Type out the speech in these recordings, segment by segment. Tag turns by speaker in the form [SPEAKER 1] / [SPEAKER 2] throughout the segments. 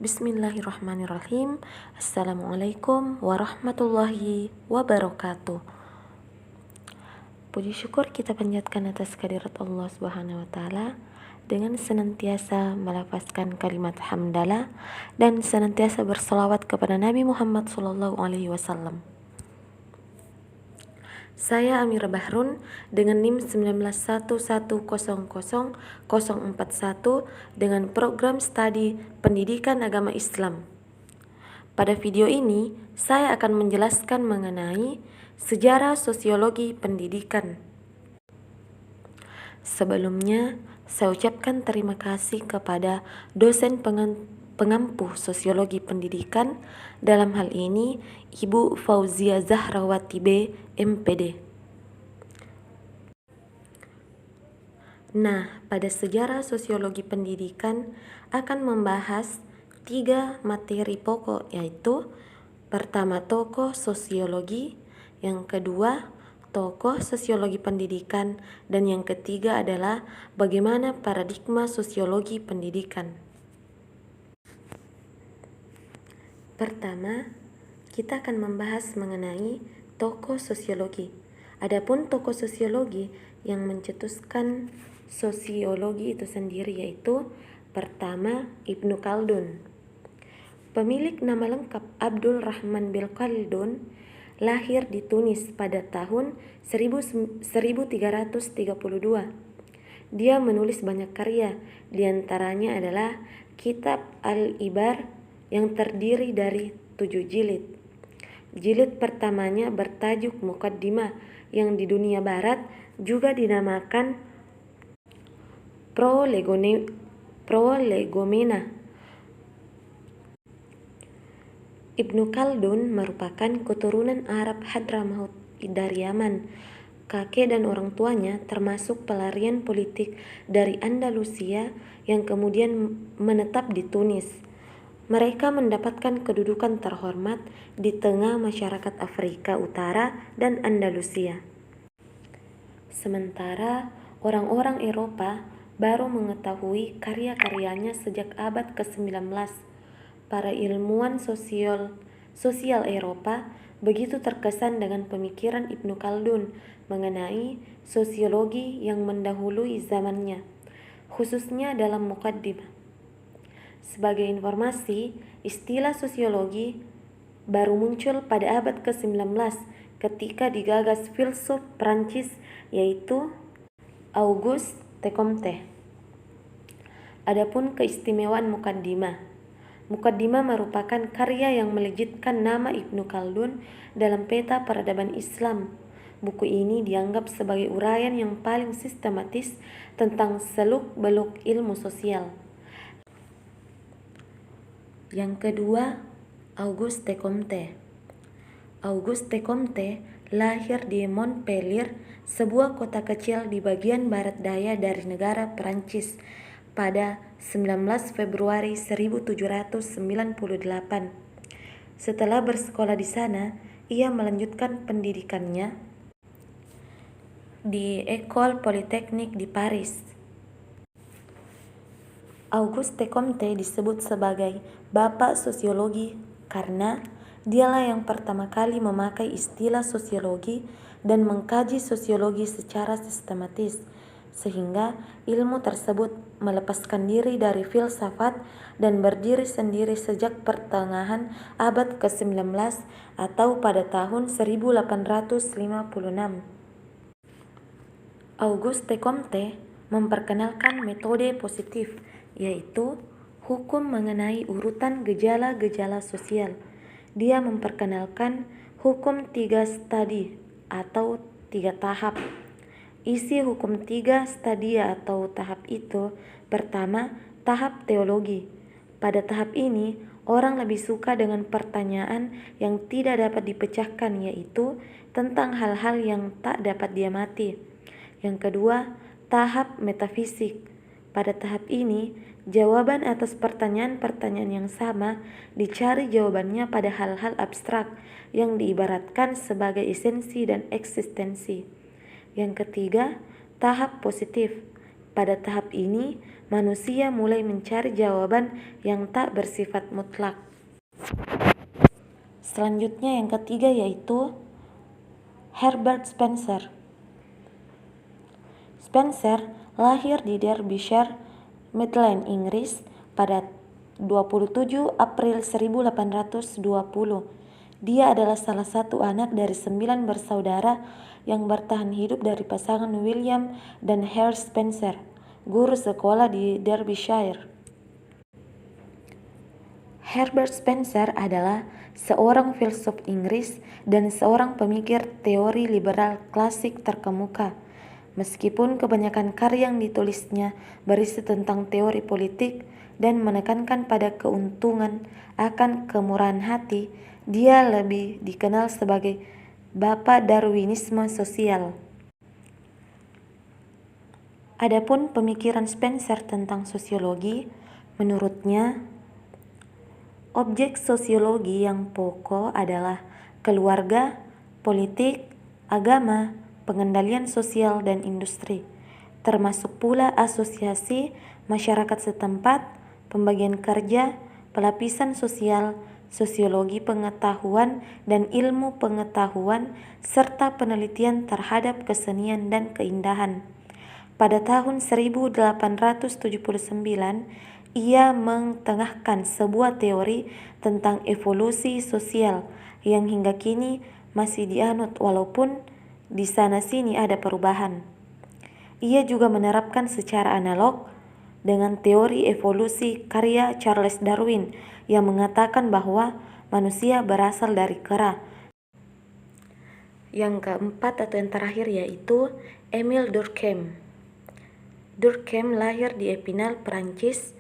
[SPEAKER 1] Bismillahirrahmanirrahim. Assalamualaikum warahmatullahi wabarakatuh. Puji syukur kita panjatkan atas kehadirat Allah Subhanahu wa taala dengan senantiasa melafazkan kalimat hamdalah dan senantiasa berselawat kepada Nabi Muhammad SAW. Saya Amira Bahrun dengan NIM 191100041 dengan program studi Pendidikan Agama Islam. Pada video ini, saya akan menjelaskan mengenai sejarah sosiologi pendidikan. Sebelumnya, saya ucapkan terima kasih kepada dosen pengampu sosiologi pendidikan, dalam hal ini Ibu Fauzia Zahrawati B, MPD. Nah, pada sejarah sosiologi pendidikan akan membahas 3 materi pokok, yaitu pertama tokoh sosiologi, yang kedua tokoh sosiologi pendidikan, dan yang ketiga adalah bagaimana paradigma sosiologi pendidikan. Pertama, kita akan membahas mengenai tokoh sosiologi. Adapun tokoh sosiologi yang mencetuskan sosiologi itu sendiri yaitu pertama Ibnu Khaldun. Pemilik nama lengkap Abdul Rahman bin Khaldun lahir di Tunis pada tahun 1332. Dia menulis banyak karya, diantaranya adalah Kitab Al-Ibar yang terdiri dari 7 jilid. Jilid pertamanya bertajuk Muqaddimah yang di dunia barat juga dinamakan Prolegomena. Ibnu Khaldun merupakan keturunan Arab Hadramaut dari Yaman. Kakek dan orang tuanya termasuk pelarian politik dari Andalusia yang kemudian menetap di Tunis. Mereka mendapatkan kedudukan terhormat di tengah masyarakat Afrika Utara dan Andalusia. Sementara orang-orang Eropa baru mengetahui karya-karyanya sejak abad ke-19. Para ilmuwan sosial Eropa begitu terkesan dengan pemikiran Ibnu Khaldun mengenai sosiologi yang mendahului zamannya, khususnya dalam Muqaddimah. Sebagai informasi, istilah sosiologi baru muncul pada abad ke-19 ketika digagas filsuf Prancis yaitu Auguste Comte. Adapun keistimewaan Muqaddimah. Muqaddimah merupakan karya yang melejitkan nama Ibnu Khaldun dalam peta peradaban Islam. Buku ini dianggap sebagai uraian yang paling sistematis tentang seluk-beluk ilmu sosial. Yang kedua, Auguste Comte. Auguste Comte lahir di Montpellier, sebuah kota kecil di bagian barat daya dari negara Perancis pada 19 Februari 1798. Setelah bersekolah di sana, ia melanjutkan pendidikannya di École Polytechnique di Paris. Auguste Comte disebut sebagai Bapak Sosiologi karena dialah yang pertama kali memakai istilah sosiologi dan mengkaji sosiologi secara sistematis, sehingga ilmu tersebut melepaskan diri dari filsafat dan berdiri sendiri sejak pertengahan abad ke-19 atau pada tahun 1856. Auguste Comte memperkenalkan metode positif, yaitu hukum mengenai urutan gejala-gejala sosial. Dia memperkenalkan hukum 3 stadi atau 3 tahap. Isi hukum 3 stadia atau tahap itu, pertama, tahap teologi. Pada tahap ini, orang lebih suka dengan pertanyaan yang tidak dapat dipecahkan, yaitu tentang hal-hal yang tak dapat diamati. Yang kedua, tahap metafisik. Pada tahap ini, jawaban atas pertanyaan-pertanyaan yang sama dicari jawabannya pada hal-hal abstrak yang diibaratkan sebagai esensi dan eksistensi. Yang ketiga, tahap positif. Pada tahap ini, manusia mulai mencari jawaban yang tak bersifat mutlak. Selanjutnya yang ketiga yaitu Herbert Spencer. Spencer lahir di Derbyshire, Midland, Inggris pada 27 April 1820. Dia adalah salah satu anak dari 9 bersaudara yang bertahan hidup dari pasangan William dan Hare Spencer, guru sekolah di Derbyshire. Herbert Spencer adalah seorang filsuf Inggris dan seorang pemikir teori liberal klasik terkemuka. Meskipun kebanyakan karya yang ditulisnya berisi tentang teori politik dan menekankan pada keuntungan akan kemurahan hati, dia lebih dikenal sebagai Bapak Darwinisme sosial. Adapun pemikiran Spencer tentang sosiologi, menurutnya, objek sosiologi yang pokok adalah keluarga, politik, agama, pengendalian sosial dan industri, termasuk pula asosiasi masyarakat setempat, pembagian kerja, pelapisan sosial, sosiologi pengetahuan dan ilmu pengetahuan, serta penelitian terhadap kesenian dan keindahan. Pada tahun 1879, ia mengetengahkan sebuah teori tentang evolusi sosial yang hingga kini masih dianut walaupun di sana-sini ada perubahan. Ia juga menerapkan secara analog dengan teori evolusi karya Charles Darwin yang mengatakan bahwa manusia berasal dari kera. Yang keempat atau yang terakhir yaitu Émile Durkheim. Durkheim lahir di Epinal, Perancis,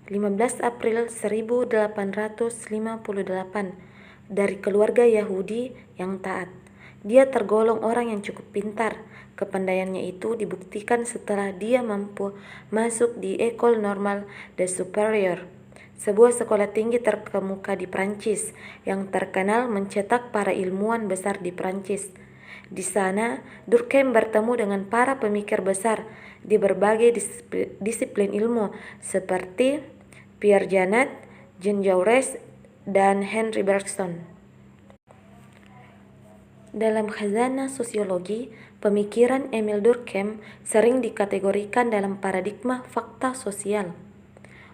[SPEAKER 1] 15 April 1858 dari keluarga Yahudi yang taat. Dia tergolong orang yang cukup pintar. Kepandaiannya itu dibuktikan setelah dia mampu masuk di École Normale des Supérieurs, sebuah sekolah tinggi terkemuka di Prancis yang terkenal mencetak para ilmuwan besar di Prancis. Di sana, Durkheim bertemu dengan para pemikir besar di berbagai disiplin ilmu seperti Pierre Janet, Jean Jaurès, dan Henry Bergson. Dalam khazanah sosiologi, pemikiran Émile Durkheim sering dikategorikan dalam paradigma fakta sosial.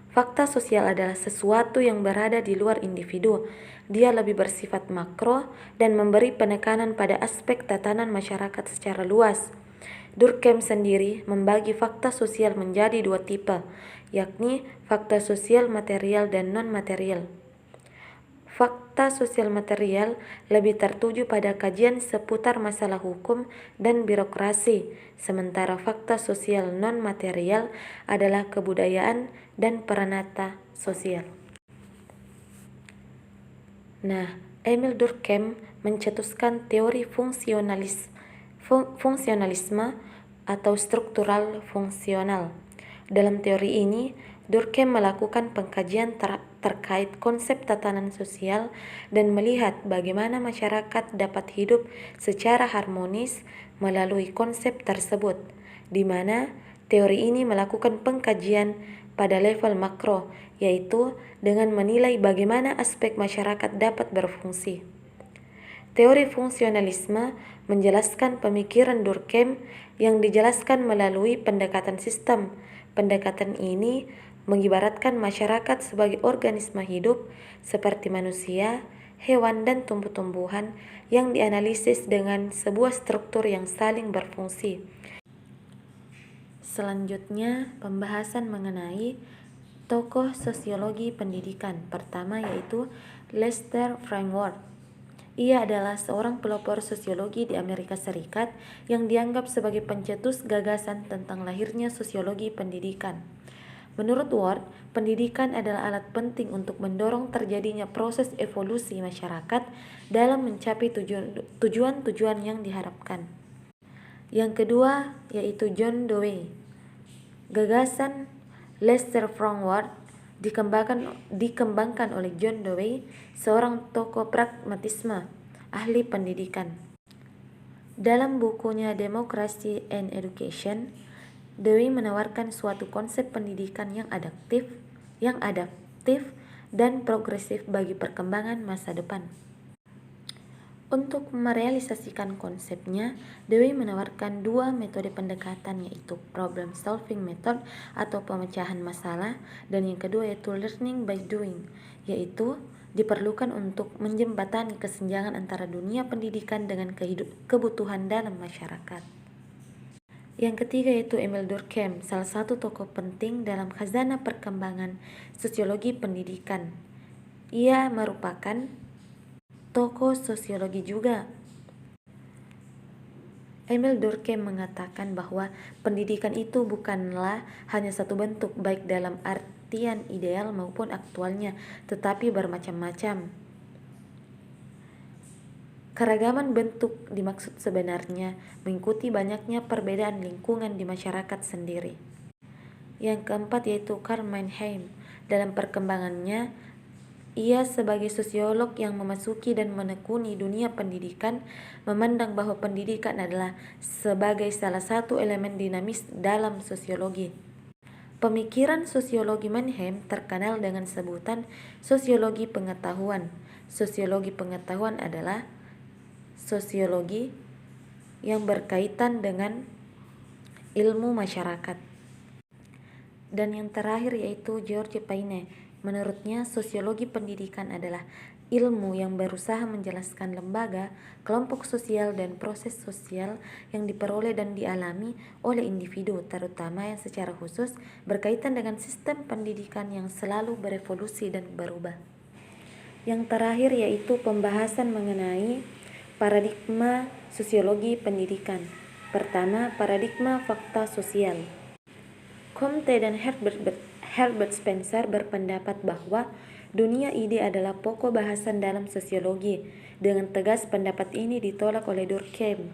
[SPEAKER 1] Fakta sosial adalah sesuatu yang berada di luar individu. Dia lebih bersifat makro dan memberi penekanan pada aspek tatanan masyarakat secara luas. Durkheim sendiri membagi fakta sosial menjadi dua tipe, yakni fakta sosial material dan non-material. Fakta sosial material lebih tertuju pada kajian seputar masalah hukum dan birokrasi, sementara fakta sosial non-material adalah kebudayaan dan peranata sosial. Nah, Émile Durkheim mencetuskan teori fungsionalisme atau struktural fungsional. Dalam teori ini, Durkheim melakukan pengkajian terkait konsep tatanan sosial dan melihat bagaimana masyarakat dapat hidup secara harmonis melalui konsep tersebut, di mana teori ini melakukan pengkajian pada level makro, yaitu dengan menilai bagaimana aspek masyarakat dapat berfungsi. Teori fungsionalisme menjelaskan pemikiran Durkheim yang dijelaskan melalui pendekatan sistem. Pendekatan ini mengibaratkan masyarakat sebagai organisme hidup seperti manusia, hewan, dan tumbuh-tumbuhan yang dianalisis dengan sebuah struktur yang saling berfungsi. Selanjutnya, pembahasan mengenai tokoh sosiologi pendidikan. Pertama yaitu Lester Framework. Ia adalah seorang pelopor sosiologi di Amerika Serikat yang dianggap sebagai pencetus gagasan tentang lahirnya sosiologi pendidikan. Menurut Ward, pendidikan adalah alat penting untuk mendorong terjadinya proses evolusi masyarakat dalam mencapai tujuan-tujuan yang diharapkan. Yang kedua yaitu John Dewey. Gagasan Lester Framework dikembangkan oleh John Dewey, seorang tokoh pragmatisme, ahli pendidikan. Dalam bukunya Democracy and Education, Dewi menawarkan suatu konsep pendidikan yang adaptif dan progresif bagi perkembangan masa depan. Untuk merealisasikan konsepnya, Dewi menawarkan dua metode pendekatan, yaitu problem solving method atau pemecahan masalah, dan yang kedua yaitu learning by doing, yaitu diperlukan untuk menjembatani kesenjangan antara dunia pendidikan dengan kebutuhan dalam masyarakat. Yang ketiga yaitu Emil Durkheim, salah satu tokoh penting dalam khazanah perkembangan sosiologi pendidikan. Ia merupakan tokoh sosiologi juga. Emil Durkheim mengatakan bahwa pendidikan itu bukanlah hanya satu bentuk, baik dalam artian ideal maupun aktualnya, tetapi bermacam-macam. Keragaman bentuk dimaksud sebenarnya mengikuti banyaknya perbedaan lingkungan di masyarakat sendiri. Yang keempat yaitu Karl Mannheim. Dalam perkembangannya, ia sebagai sosiolog yang memasuki dan menekuni dunia pendidikan, memandang bahwa pendidikan adalah sebagai salah satu elemen dinamis dalam sosiologi. Pemikiran sosiologi Mannheim terkenal dengan sebutan sosiologi pengetahuan. Sosiologi pengetahuan adalah sosiologi yang berkaitan dengan ilmu masyarakat. Dan yang terakhir yaitu George Paine. Menurutnya, sosiologi pendidikan adalah ilmu yang berusaha menjelaskan lembaga, kelompok sosial, dan proses sosial yang diperoleh dan dialami oleh individu, terutama yang secara khusus berkaitan dengan sistem pendidikan yang selalu berevolusi dan berubah. Yang terakhir yaitu pembahasan mengenai paradigma sosiologi pendidikan. Pertama, paradigma fakta sosial. Comte dan Herbert Spencer berpendapat bahwa dunia ide adalah pokok bahasan dalam sosiologi. Dengan tegas pendapat ini ditolak oleh Durkheim.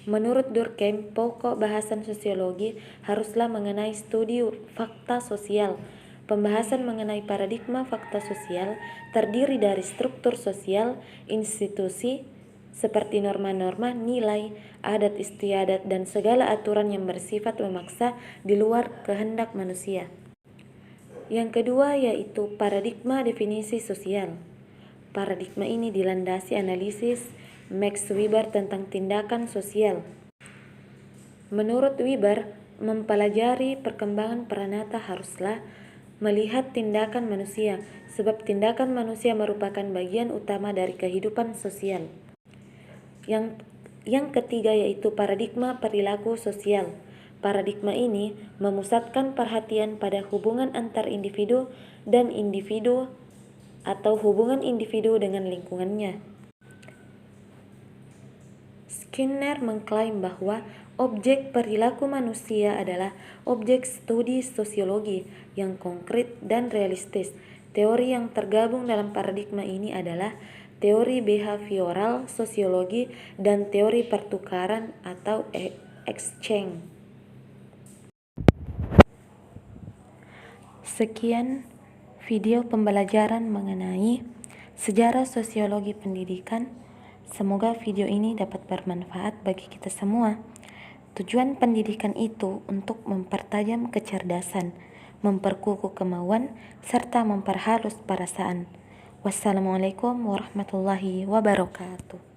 [SPEAKER 1] Menurut Durkheim, pokok bahasan sosiologi haruslah mengenai studi fakta sosial. Pembahasan mengenai paradigma fakta sosial terdiri dari struktur sosial, institusi, seperti norma-norma, nilai, adat istiadat, dan segala aturan yang bersifat memaksa di luar kehendak manusia. Yang kedua yaitu paradigma definisi sosial. Paradigma ini dilandasi analisis Max Weber tentang tindakan sosial. Menurut Weber, mempelajari perkembangan pranata haruslah melihat tindakan manusia, sebab tindakan manusia merupakan bagian utama dari kehidupan sosial. Yang ketiga yaitu paradigma perilaku sosial. Paradigma ini memusatkan perhatian pada hubungan antar individu dan individu atau hubungan individu dengan lingkungannya. Skinner mengklaim bahwa objek perilaku manusia adalah objek studi sosiologi yang konkret dan realistis. Teori yang tergabung dalam paradigma ini adalah teori behavioral sosiologi dan teori pertukaran atau exchange. Sekian video pembelajaran mengenai sejarah sosiologi pendidikan. Semoga video ini dapat bermanfaat bagi kita semua. Tujuan pendidikan itu untuk mempertajam kecerdasan, memperkukuh kemauan, serta memperhalus perasaan. Wassalamualaikum warahmatullahi wabarakatuh.